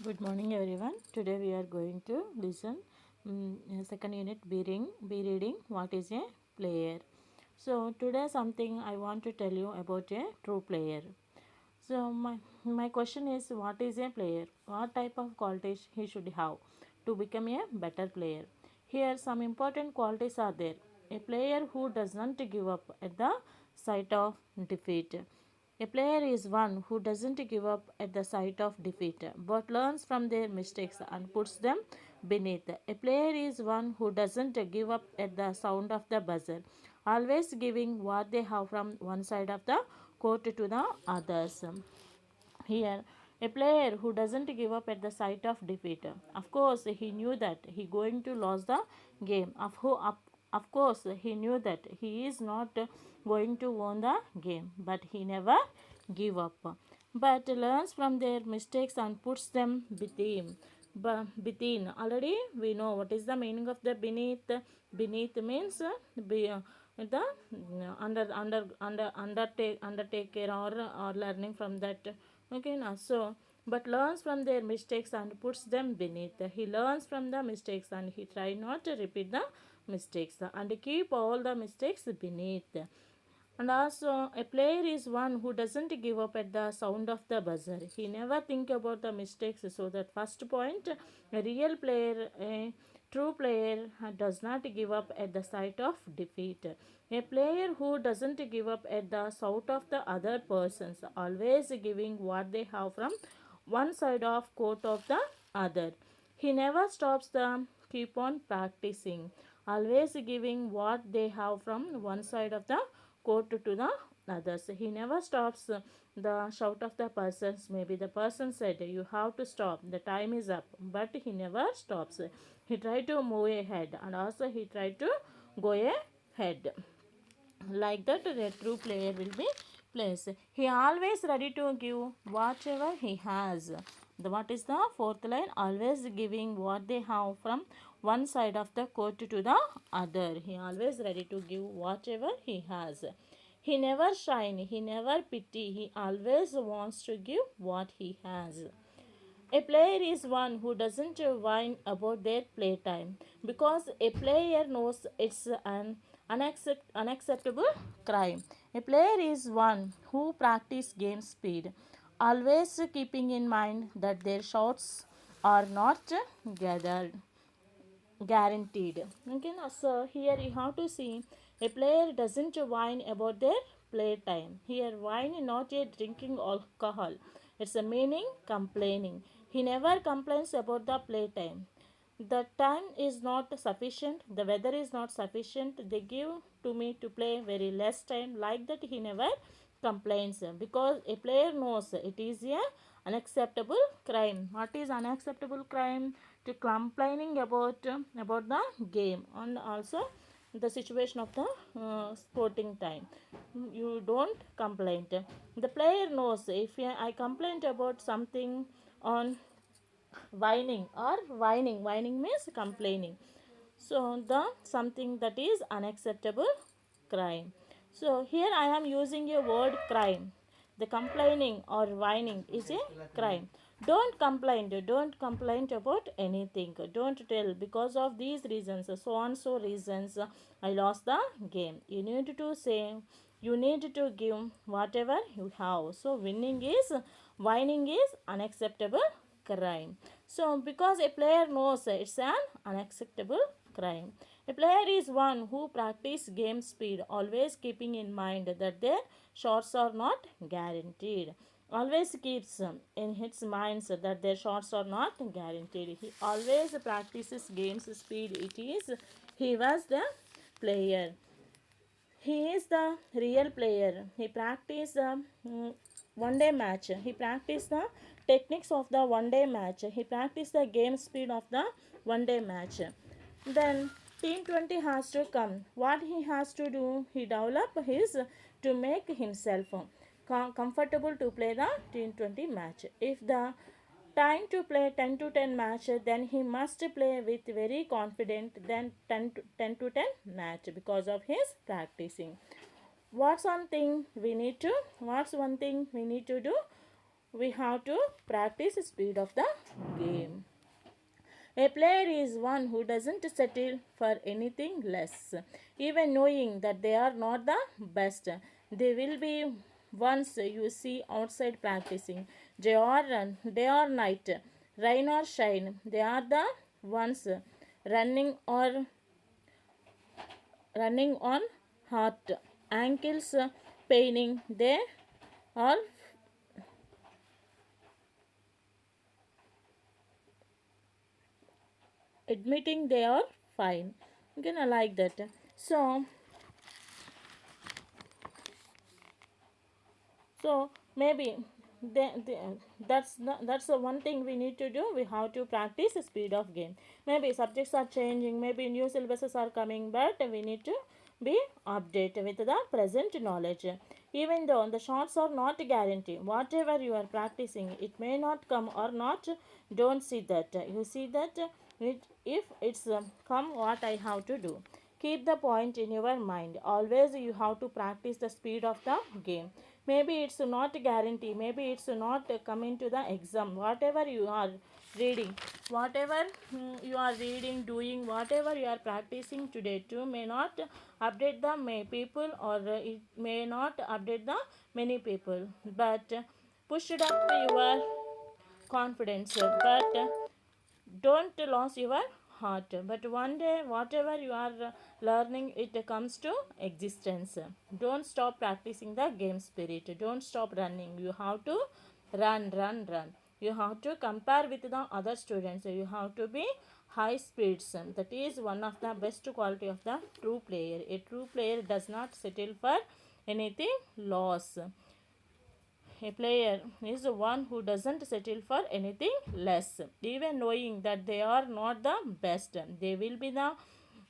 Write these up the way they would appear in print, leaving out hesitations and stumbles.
Good morning, everyone. Today we are going to listen second unit be reading what is a player. So today something I want to tell you about a true player. So my question is, what is a player? What type of qualities he should have to become a better player? Here some important qualities are there. A player who does not give up at the sight of defeat. A player is one who doesn't give up at the sight of defeat but learns from their mistakes and puts them beneath. A player is one who doesn't give up at the sound of the buzzer, always giving what they have from one side of the court to the others. Here, a player who doesn't give up at the sight of defeat. Of course, he knew that he going to lose the game. Of course, he knew that he is not going to win the game, but he never give up. But learns from their mistakes and puts them within. Within. Already we know what is the meaning of the beneath. Beneath means the undertake care or learning from that. Okay, now so but learns from their mistakes and puts them beneath. He learns from the mistakes and he try not to repeat the mistakes and keep all the mistakes beneath. And also, a player is one who doesn't give up at the sound of the buzzer. He never think about the mistakes. So that first point, a real player, a true player, does not give up at the sight of defeat. A player who doesn't give up at the sight of the other persons, always giving what they have from one side of court of the other. He never stops the keep on practicing, always giving what they have from one side of the court to the others. He never stops the shout of the persons. Maybe the person said, "You have to stop, the time is up," but he never stops. He tried to move ahead and also he tried to go ahead. Like that, the true player will be placed. He always ready to give whatever he has. What is the fourth line? Always giving what they have from one side of the court to the other. He always ready to give whatever he has. He never shine, he never pity, he always wants to give what he has. A player is one who doesn't whine about their playtime because a player knows it's an unacceptable crime. A player is one who practices game speed, always keeping in mind that their shots are not gathered guaranteed. Okay, now, so here you have to see a player doesn't whine about their playtime. Here, whine is not a drinking alcohol. It's a meaning complaining. He never complains about the playtime. The time is not sufficient. The weather is not sufficient. They give to me to play very less time. Like that, he never complains because a player knows it is a unacceptable crime. What is unacceptable crime? To complaining about the game and also the situation of the sporting time. You don't complain. The player knows if I complained about something on whining means complaining, so the something that is unacceptable crime. So here I am using a word crime. The complaining or whining is a crime. Don't complain about anything. Don't tell because of these reasons, so and so reasons, I lost the game. You need to say, you need to give whatever you have. So winning is whining is unacceptable crime. So because a player knows it's an unacceptable crime. A player is one who practices game speed, always keeping in mind that their shots are not guaranteed. Always keeps in his mind that their shots are not guaranteed. He always practices game speed. It is he was the player. He is the real player. He practiced the one day match. He practiced the techniques of the one day match. He practiced the game speed of the one day match. Then T20 has to come. What he has to do, he develop his to make himself comfortable to play the T20 match. If the time to play 10 to 10 match, then he must play with very confident then 10 to 10 match because of his practicing. What's one thing we need to do? we have to practice speed of the game. A player is one who doesn't settle for anything less, even knowing that they are not the best. They will be once you see outside practicing, day or night, rain or shine. They are the ones running or running on hot ankles, paining. They are admitting they are fine. You can like that. So so maybe they, that's the one thing we need to do. We have to practice the speed of game. Maybe subjects are changing, maybe new syllabuses are coming, but we need to be updated with the present knowledge. Even though the shots are not guaranteed, whatever you are practicing, it may not come or not. Don't see that. You see that if it's come, what I have to do. Keep the point in your mind. Always you have to practice the speed of the game. Maybe it's not guarantee, maybe it's not coming to the exam. Whatever you are reading, whatever you are reading, doing, whatever you are practicing today too may not update the people, or it may not update the many people, but push it up your confidence, but don't lose your heart. But one day whatever you are learning, it comes to existence. Don't stop practicing the game spirit. Don't stop running. You have to run. You have to compare with the other students. You have to be high speeds. That is one of the best quality of the true player. A true player does not settle for anything loss. A player is one who doesn't settle for anything less, even knowing that they are not the best. They will be the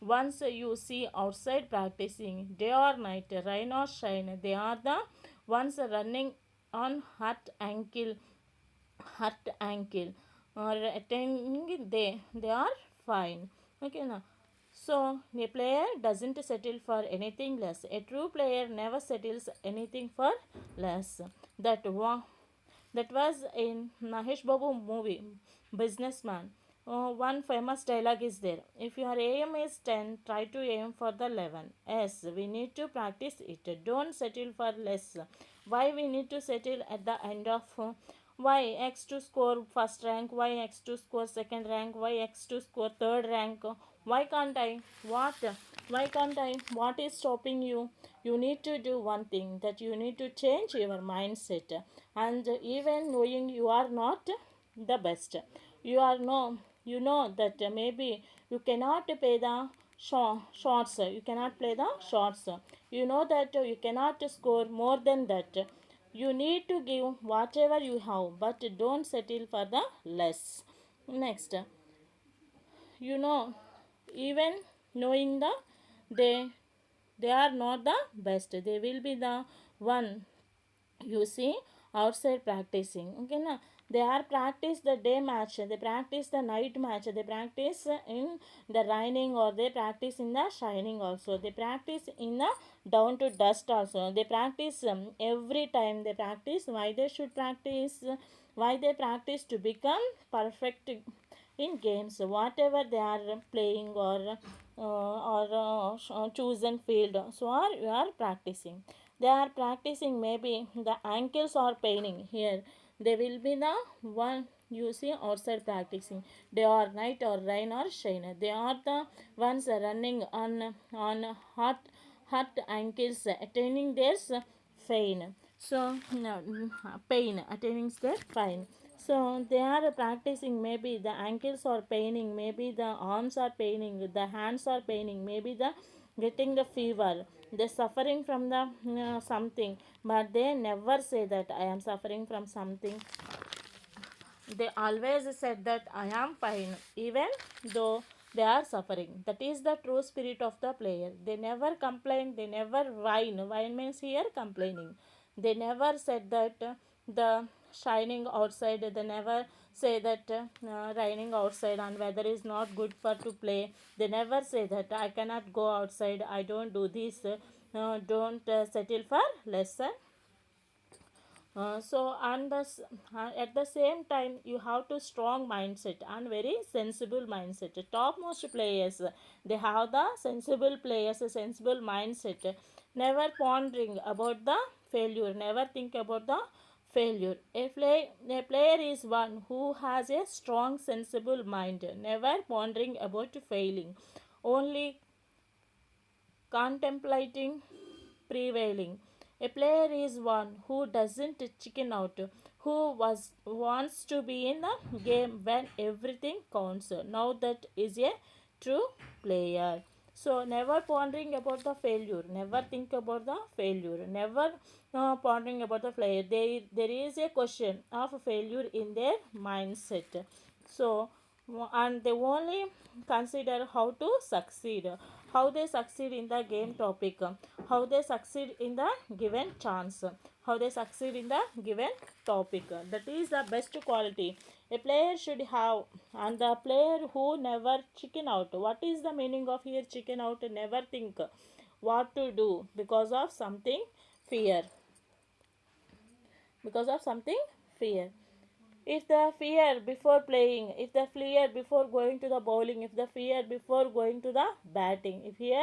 ones you see outside practicing, day or night, rain or shine. They are the ones running on hurt ankle or attending. They are fine. Okay now. So a player doesn't settle for anything less. A true player never settles anything for less. That was in Mahesh Babu movie Businessman. One famous dialogue is there. If your aim is 10, try to aim for the 11. Yes, we need to practice it. Don't settle for less. Why we need to settle at the end of why X to score first rank, why X to score second rank, why X to score third rank. Why can't I? What? Why can't I? What is stopping you? You need to do one thing, that you need to change your mindset. And even knowing you are not the best, you are no, you know that maybe you cannot pay the shots, you cannot play the shots, you know that you cannot score more than that. You need to give whatever you have, but don't settle for the less. Next, you know, even knowing they they are not the best, they will be the one you see outside practicing. Okay na, they are practice the day match, they practice the night match, they practice in the raining, or they practice in the shining also, they practice in the down to dust also, they practice every time they practice. Why they should practice? Why they practice? To become perfect in games, whatever they are playing, or chosen field. So are you are practicing, they are practicing. Maybe the ankles are paining here, they will be the one you see outside practicing, day or night or rain or shine. They are the ones running on hot ankles, attaining their pain. So no, pain, attaining their pain. So they are practicing. Maybe the ankles are paining, maybe the arms are paining, the hands are paining, maybe the getting the fever. They're suffering from the something, but they never say that I am suffering from something. They always said that I am fine, even though they are suffering. That is the true spirit of the player. They never complain, they never whine. Whine means here complaining. They never said that the shining outside, they never say that raining outside and weather is not good for to play. They never say that I cannot go outside, I don't do this, don't settle for lesser. At the same time, you have to strong mindset and very sensible mindset. Topmost players, they have the sensible players, a sensible mindset, never pondering about the failure, never think about the failure. A player is one who has a strong, sensible mind, never pondering about failing, only contemplating prevailing. A player is one who doesn't chicken out, wants to be in the game when everything counts. Now that is a true player. So never pondering about the failure, never think about the failure, never pondering about the failure. There is a question of failure in their mindset. So and they only consider how to succeed, how they succeed in the game topic, how they succeed in the given chance, how they succeed in the given topic. That is the best quality a player should have. And the player who never chicken out, what is the meaning of here chicken out? Never think what to do because of something fear, because of something fear. If the fear before playing, if the fear before going to the bowling, if the fear before going to the batting, if he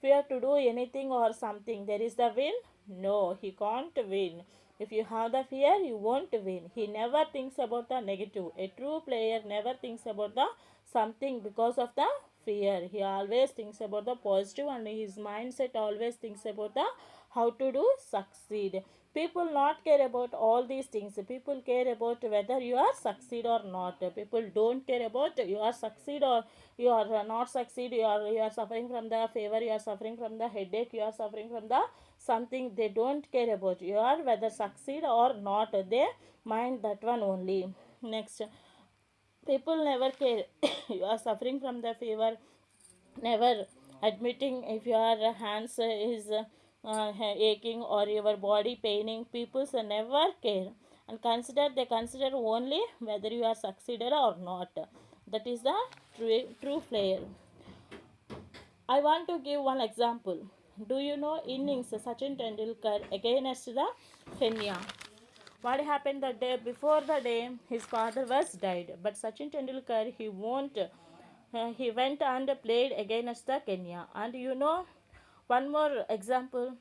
fear to do anything or something, there is the win? No, he can't win. If you have the fear, you won't win. He never thinks about the negative. A true player never thinks about the something because of the fear. He always thinks about the positive, and his mindset always thinks about the how to do succeed. People not care about all these things. People care about whether you are succeed or not. People don't care about you are succeed or you are not succeed. You are suffering from the fever, you are suffering from the headache, you are suffering from the something. They don't care about you are whether succeed or not. They mind that one only. Next, people never care you are suffering from the fever, never admitting if your hands is aching or your body paining. People never care and consider only whether you are succeeded or not. That is the true player. I want to give one example. Do you know innings Sachin Tendulkar against the Kenya? What happened the day before? The day his father was died, but Sachin Tendulkar, he won't he went and played against the Kenya. And you know one more example.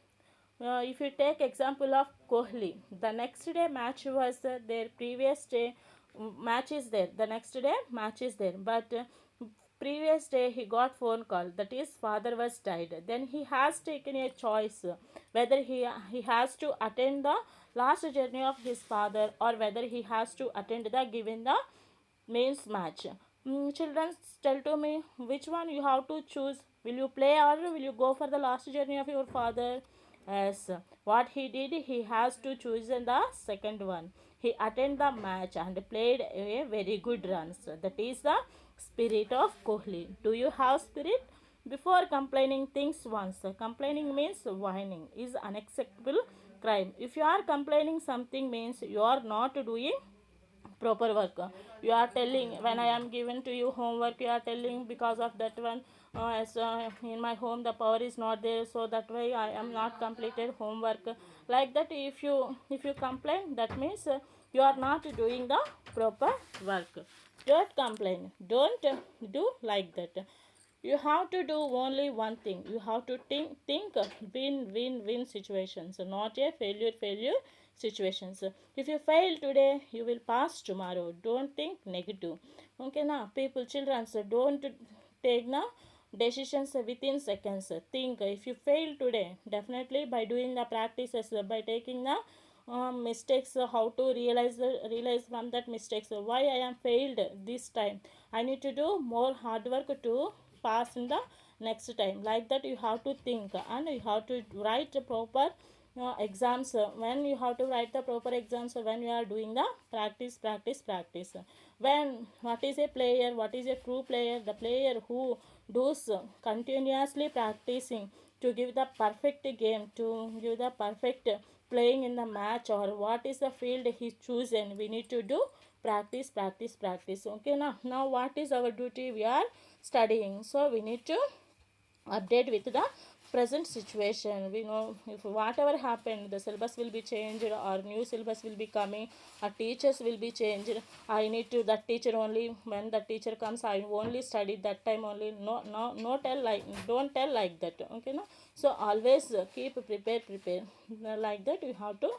If you take example of Kohli, the next day match was their previous day match is there. The next day match is there, but previous day he got phone call that his father was died. Then he has taken a choice whether he has to attend the last journey of his father or whether he has to attend the given the mains match. Children, tell to me which one you have to choose. Will you play or will you go for the last journey of your father? Yes. What he did, he has to choose in the second one. He attended the match and played a very good runs. That is the spirit of Kohli. Do you have spirit? Before complaining things once. Complaining means whining is unacceptable crime. If you are complaining something means you are not doing proper work. You are telling when I am given to you homework, you are telling because of that one, as in my home the power is not there, so that way I am not completed homework. Like that, if you complain, that means you are not doing the proper work. Don't complain, don't do like that. You have to do only one thing. You have to think win situations, not a failure situations. If you fail today, you will pass tomorrow. Don't think negative. Okay, now people, children, so don't take now decisions within seconds. Think if you fail today, definitely by doing the practices, by taking the mistakes, how to realize from that mistakes why I am failed this time. I need to do more hard work to pass in the next time. Like that, you have to think and you have to write the proper exams. When you have to write the proper exams, when you are doing the practice. When what is a player, what is a true player? The player who does continuously practicing to give the perfect game, to give the perfect playing in the match, or what is the field he chosen. We need to do practice. Okay, now what is our duty? We are studying, so we need to update with the present situation. We know if whatever happened, the syllabus will be changed or new syllabus will be coming, or teachers will be changed. I need to that teacher only, when the teacher comes I only study that time only. No tell like, don't tell like that, okay no. So always keep prepare like that. You have to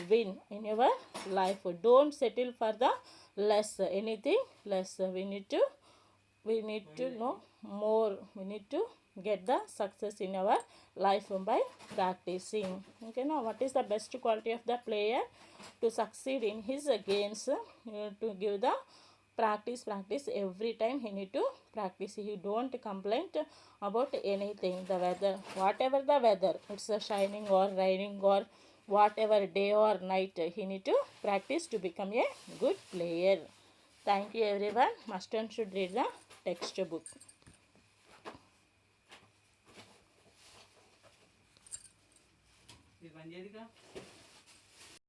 win in your life. Don't settle for the less, anything less. We need to know more. We need to get the success in our life by practicing, okay now. What is the best quality of the player to succeed in his games? To give the practice every time. He need to practice. He don't complain about anything, the weather, whatever the weather, it's a shining or raining or whatever day or night, he need to practice to become a good player. Thank you everyone. Must and should read the textbook.